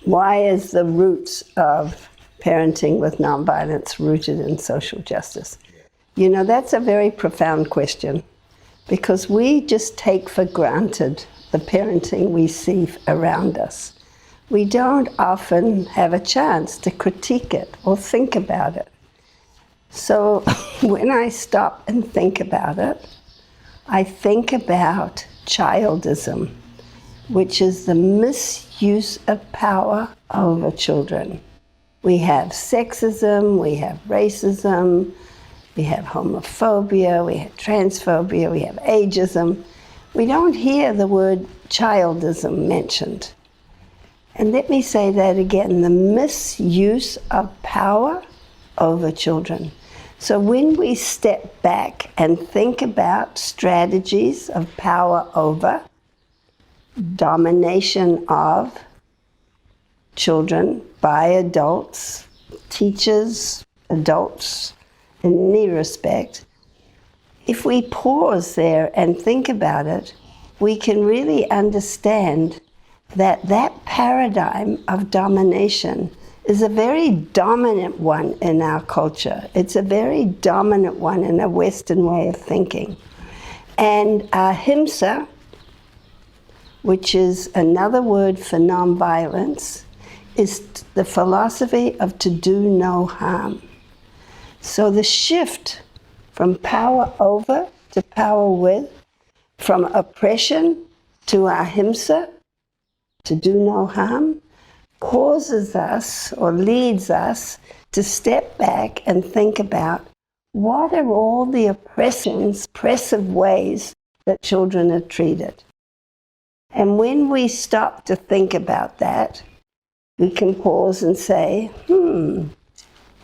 Why is the roots of parenting with nonviolence rooted in social justice? You know, that's a very profound question, because we just take for granted the parenting we see around us. We don't often have a chance to critique it or think about it. So when I stop and think about it, I think about childism, which is the misuse of power over children. We have sexism, we have racism, we have homophobia, we have transphobia, we have ageism. We don't hear the word childism mentioned. And let me say that again, the misuse of power over children. So when we step back and think about strategies of power over, domination of children by adults, teachers, adults, in any respect, if we pause there and think about it, we can really understand that that paradigm of domination is a very dominant one in our culture. It's a very dominant one in a Western way of thinking. And ahimsa, which is another word for nonviolence, is the philosophy of to do no harm. So the shift from power over to power with, from oppression to ahimsa, to do no harm, causes us or leads us to step back and think about what are all the oppressive ways that children are treated. And when we stop to think about that, we can pause and say,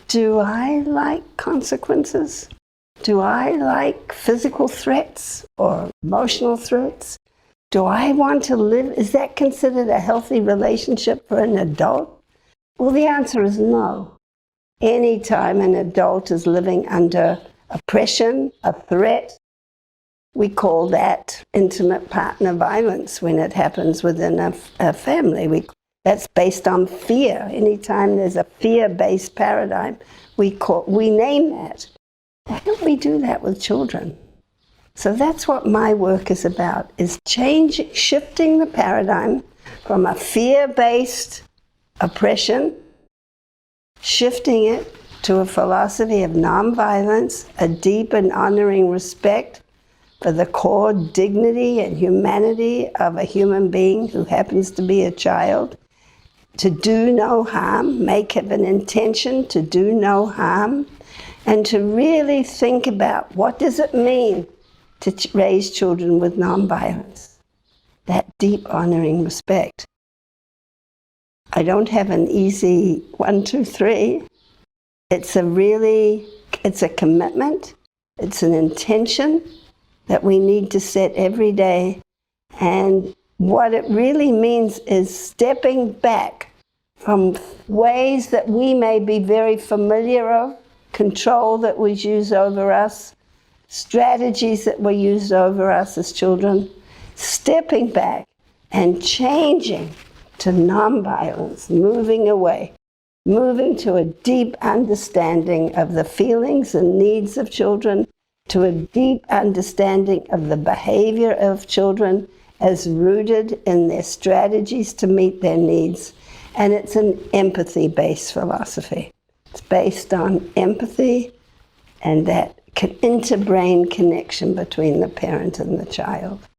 do I like consequences? Do I like physical threats or emotional threats? Do I want to live? Is that considered a healthy relationship for an adult? Well, the answer is no. Anytime an adult is living under oppression, a threat, we call that intimate partner violence when it happens within a family. That's based on fear. Anytime there's a fear-based paradigm, we name that. Why don't we do that with children? So that's what my work is about, is shifting the paradigm from a fear-based oppression, shifting it to a philosophy of nonviolence, a deep and honoring respect for the core dignity and humanity of a human being who happens to be a child, to do no harm, make it an intention to do no harm, and to really think about what does it mean to raise children with nonviolence, that deep honoring respect. I don't have an easy 1, 2, 3. It's a commitment, it's an intention that we need to set every day. And what it really means is stepping back from ways that we may be very familiar of, control that was used over us, strategies that were used over us as children, stepping back and changing to nonviolence, moving away, moving to a deep understanding of the feelings and needs of children, to a deep understanding of the behavior of children as rooted in their strategies to meet their needs. And it's an empathy-based philosophy. It's based on empathy and that interbrain connection between the parent and the child.